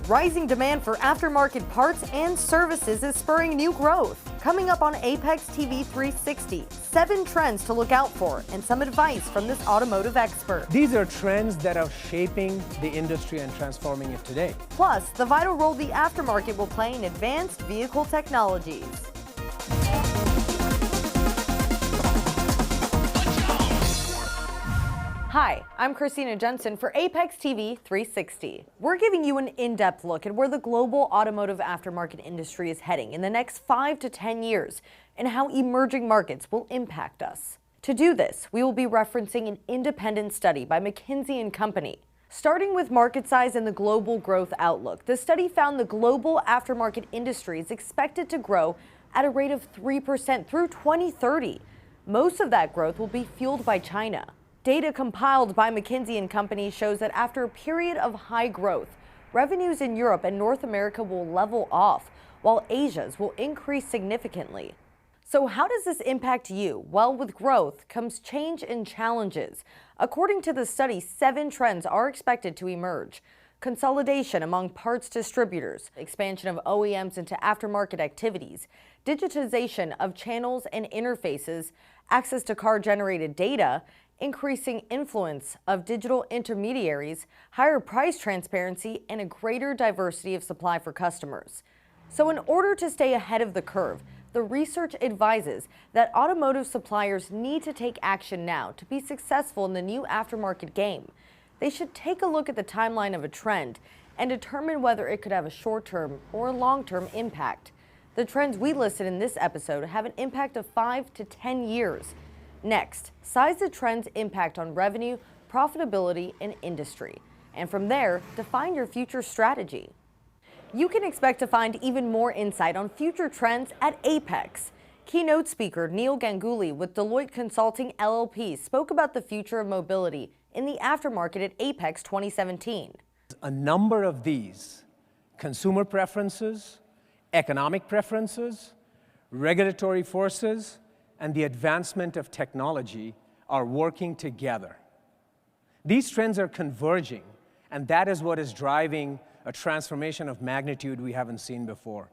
Rising demand for aftermarket parts and services is spurring new growth. Coming up on Apex TV 360, 7 trends to look out for and some advice from this automotive expert. These are trends that are shaping the industry and transforming it today. Plus, the vital role the aftermarket will play in advanced vehicle technologies. Hi, I'm Christina Jensen for Apex TV 360. We're giving you an in-depth look at where the global automotive aftermarket industry is heading in the next 5 to 10 years and how emerging markets will impact us. To do this, we will be referencing an independent study by McKinsey & Company. Starting with market size and the global growth outlook, the study found the global aftermarket industry is expected to grow at a rate of 3% through 2030. Most of that growth will be fueled by China. Data compiled by McKinsey & Company shows that after a period of high growth, revenues in Europe and North America will level off, while Asia's will increase significantly. So how does this impact you? Well, with growth comes change and challenges. According to the study, 7 trends are expected to emerge. Consolidation among parts distributors, expansion of OEMs into aftermarket activities, digitization of channels and interfaces, access to car-generated data, increasing influence of digital intermediaries, higher price transparency, and a greater diversity of supply for customers. So in order to stay ahead of the curve, the research advises that automotive suppliers need to take action now to be successful in the new aftermarket game. They should take a look at the timeline of a trend and determine whether it could have a short-term or long-term impact. The trends we listed in this episode have an impact of 5 to 10 years. Next, size the trend's impact on revenue, profitability, and industry. And from there, define your future strategy. You can expect to find even more insight on future trends at Apex. Keynote speaker Neil Ganguly with Deloitte Consulting LLP spoke about the future of mobility in the aftermarket at Apex 2017. A number of these consumer preferences, economic preferences, regulatory forces, and the advancement of technology are working together. These trends are converging, and that is what is driving a transformation of magnitude we haven't seen before.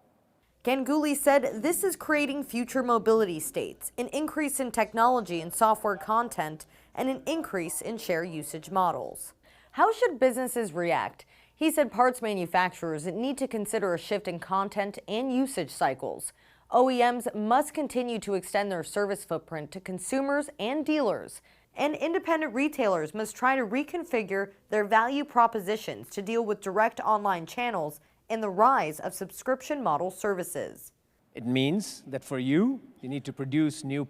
Ganguly said this is creating future mobility states, an increase in technology and software content, and an increase in share usage models. How should businesses react? He said parts manufacturers need to consider a shift in content and usage cycles. OEMs must continue to extend their service footprint to consumers and dealers, and independent retailers must try to reconfigure their value propositions to deal with direct online channels and the rise of subscription model services. It means that for you need to produce new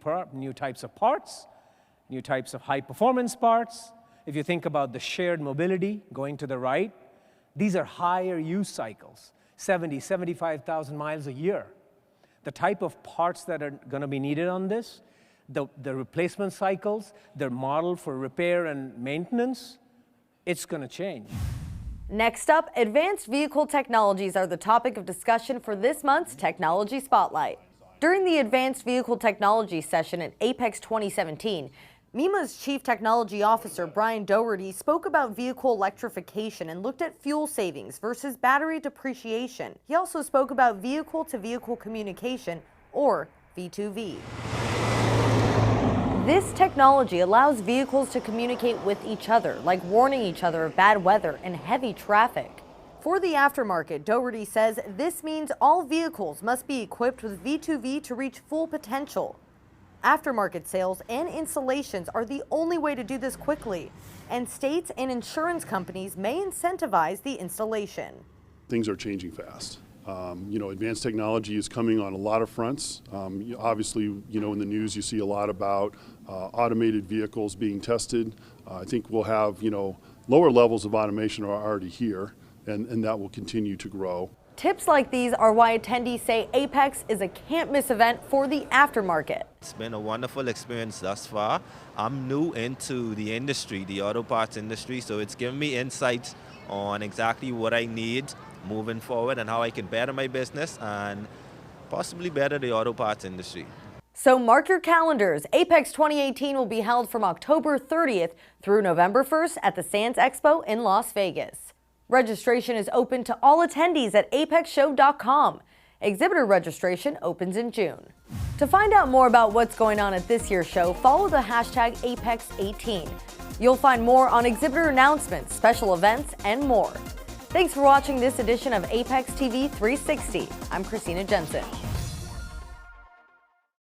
types of parts, new types of high-performance parts. If you think about the shared mobility going to the right, these are higher use cycles, 75,000 miles a year. The type of parts that are going to be needed on this, the replacement cycles, their model for repair and maintenance, it's going to change. Next up, advanced vehicle technologies are the topic of discussion for this month's Technology Spotlight. During the Advanced Vehicle Technology session at Apex 2017, MEMA's Chief Technology Officer Brian Doherty spoke about vehicle electrification and looked at fuel savings versus battery depreciation. He also spoke about vehicle-to-vehicle communication, or V2V. This technology allows vehicles to communicate with each other, like warning each other of bad weather and heavy traffic. For the aftermarket, Doherty says this means all vehicles must be equipped with V2V to reach full potential. Aftermarket sales and installations are the only way to do this quickly, and states and insurance companies may incentivize the installation. Things are changing fast. Advanced technology is coming on a lot of fronts. Obviously, in the news you see a lot about automated vehicles being tested. I think we'll have, lower levels of automation are already here, and that will continue to grow. Tips like these are why attendees say Apex is a can't-miss event for the aftermarket. It's been a wonderful experience thus far. I'm new into the industry, the auto parts industry, so it's given me insights on exactly what I need moving forward and how I can better my business and possibly better the auto parts industry. So mark your calendars. Apex 2018 will be held from October 30th through November 1st at the Sands Expo in Las Vegas. Registration is open to all attendees at apexshow.com. Exhibitor registration opens in June. To find out more about what's going on at this year's show, follow the hashtag Apex18. You'll find more on exhibitor announcements, special events, and more. Thanks for watching this edition of Apex TV 360. I'm Christina Jensen.